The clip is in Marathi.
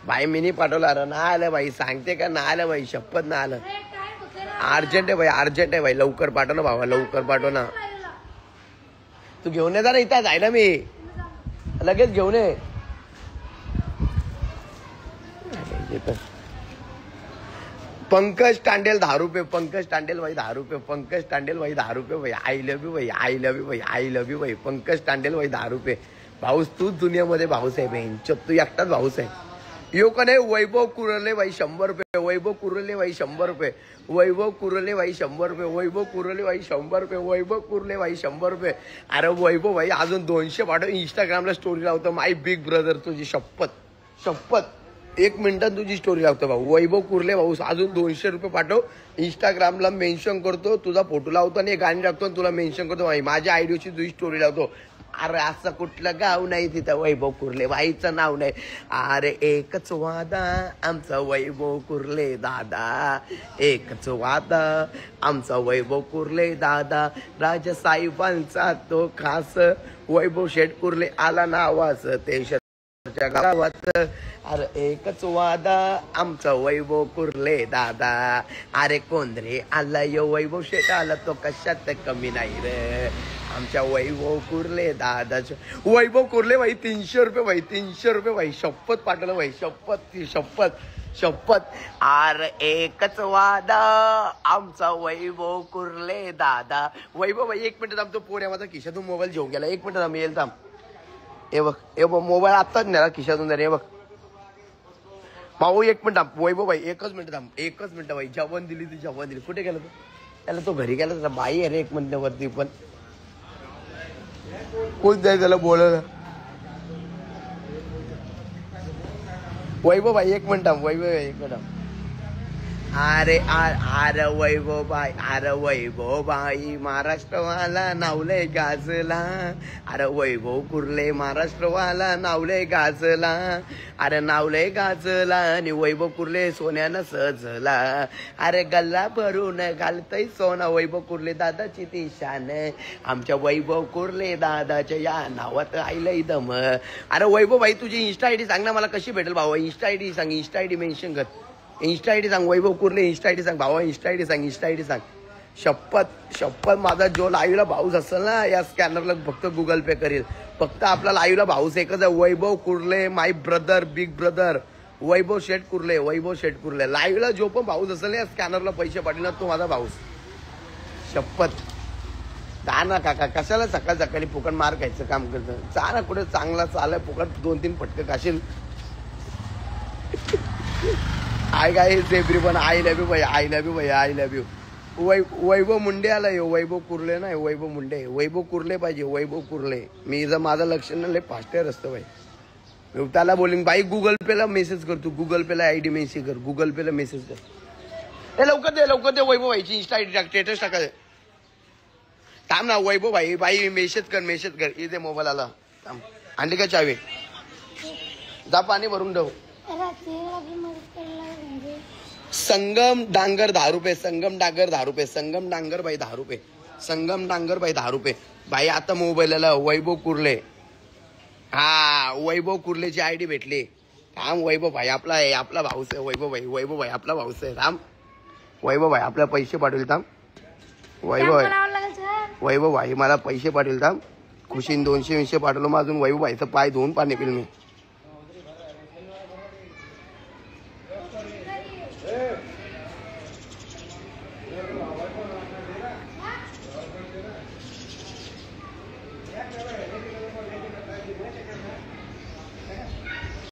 भाई मिनी पाठवलं. अरे ना आलं भाई, सांगते का ना आलं भाई, शपथ ना आलं. अर्जंट आहे भाई, अर्जंट आहे भाई, लवकर पाठव ना भावा, लवकर पाठव ना. तू घेऊन ये जा ना, इथं आहे ना मी, लगेच घेऊन ये. पंकज टांडेल 10 रुपये, पंकज टांडेल भाई 10 रुपये, पंकज टांडेल भाई 10 रुपये भाई. आय लव्ह यू भाई, आय लव्ह यू भाई, आय लव्ह यू भाई. पंकज टांडेल भाई 10 रुपये. भाऊस तूच दुनियामध्ये भाऊस आहे बहीण, तू एकटाच भाऊस आहे. यो कने वैभव कुरले भाई 100 रुपये, वैभव कुरले भाई 100 रुपये, वैभव कुरले भाई 100 रुपये, वैभव कुरले भाई 100 रुपये, वैभव कुरले भाई 100 रुपये. अरे वैभव भाई अजून 200 पाठव, इंस्टाग्रामला स्टोरी लावतो. माय बिग ब्रदर, तुझी शपथ शपथ 1 मिनिटात तुझी स्टोरी लावतो भाऊ. वैभव कुर्ले भाऊ अजून 200 रुपये पाठव, इंस्टाग्रामला मेन्शन करतो, तुझा फोटो लावतो आणि गाणी टाकतो आणि तुला मेन्शन करतो भाई, माझ्या आयडीची तुझी स्टोरी लावतो. अरे असं कुठलं गाव नाही तिथं वैभव कुर्ले भाईचं नाव नाही. अरे एकच वादा आमचा वैभव कुर्ले दादा, एकच वादा आमचा वैभव कुर्ले दादा, राजसाहेबांचा तो खास वैभव शेठ कुर्ले आला नावास ते गावात. अरे एकच वादा आमचा वैभव कुर्ले दादा, अरे कोंद्रे आला यो वैभव शेठ आला तो कशात कमी नाही रे आमच्या वैभव कुर्ले दादाच्या. वैभव कुर्ले भाई 300 रुपये भाई, 300 रुपये भाई, शपथ पाठवलं भाई, शपथ शपथ शपथ. अरे एकच वादा आमचा वैभव कुर्ले दादा. वैभव भाई 1 मिनिट थांब, तो पोऱ्या माझा खिशातून मोबाईल घेऊन गेला. 1 मिनिट थांब, येईल थांब. हे बघ, हे बघ मोबाईल आत्ताच नेला खिशातून. हे बघ भाऊ 1 मिनिट थांब. वैभव भाई 1च मिनिट थांब, 1च मिनिट भाई. जेवण दिली ती जेवण दिली. कुठे गेला तो? त्याला तो घरी गेला त्याला बाई. अरे 1 मिनिटावरती पण कोण जाय त्याला बोलायला. वैभव भाई 1 मिनिट थांब, वैभव 1 मिनिट थांब. अरे अरे वैभव भाई, अरे वैभव भाई महाराष्ट्रवाला नावले गाजला. अरे वैभव कुर्ले महाराष्ट्रवाला नावले गाजला. अरे नावले गाजला आणि वैभव कुर्ले सोन्यानं सजला. अरे गल्ला भरून घालतय सोना वैभव कुर्ले दादाची ती शान. आमच्या वैभव कुर्ले दादाच्या या नावात आईलय दम. अरे वैभव भाई तुझी इंस्टा आयडी सांग ना मला, कशी भेटेल भाऊ? इंस्टा आयडी सांग, इंस्टा आयडी मेन्शन कर. इंस्टा आयडी सांग वैभव कुर्ले, इंस्टा आयडी सांग भावा, इंस्टा आयडी सांग, इंस्टा आयडी सांग. शपथ शपथ माझा जो लाईव्हला भाऊस असेल ना या स्कॅनरला फक्त गुगल पे करेल. फक्त आपला लाईव्हला भाऊस एकच आहे, वैभव कुर्ले, माय ब्रदर, बिग ब्रदर वैभव शेठ कुर्ले, वैभव शेठ कुर्ले. लाईव्हला जो पण भाऊस असेल या स्कॅनरला पैसे पाठवणार तो माझा भाऊस. शपथ जा ना काका, कशाला सकाळ सकाळी फुकट मार खायचं काम करतं. जा ना कुठे चांगला चालय फुकट 2-3 फटके खाशील. I guys everyone, I love you भाई, आय लव्ह यू भाई, आय लव्ह यू. वैभव मुंडे आला यो, वैभव कुर्ले नाही, वैभव मुंडे. वैभव कुर्ले पाहिजे, वैभव कुर्ले. मी जर माझं लक्ष नाही लय फास्टर असतं भाई. मी त्याला बोलिंग भाई गुगल पेला मेसेज कर, तू गुगल पेला आयडी मेसेज कर, गुगल पेला मेसेज कर. हे लवकर दे, लवकर दे. वैभव भाईची इंस्टा आयडी टाक, स्टेटस टाका. थांब ना वैभव भाई, भाई मेसेज कर, मेसेज कर. इथे मोबाईल आला. थांब, आणली का चावी? जा पाणी भरून ठेव. संगम डांगर 10 रुपये, संगम डांगर 10 रुपये, संगम डांगर भाई 10 रुपये, संगम डांगर भाई 10 रुपये. भाई आता मोबाईलला वैभव कुर्ले, हा वैभव कुर्लेची आयडी भेटली. थांब वैभव भाई आपला आहे, आपला भाऊस आहे वैभव भाई, वैभव भाई आपला भाऊस आहे. थांब वैभव भाई आपल्या पैसे पाठवेल. थांब वैभव भाई, वैभव भाई मला पैसे पाठवेल. थांब खुशीन 200 पाठवलं मग अजून वैभव भाईचं पाय धुवून पाणी पिल मी.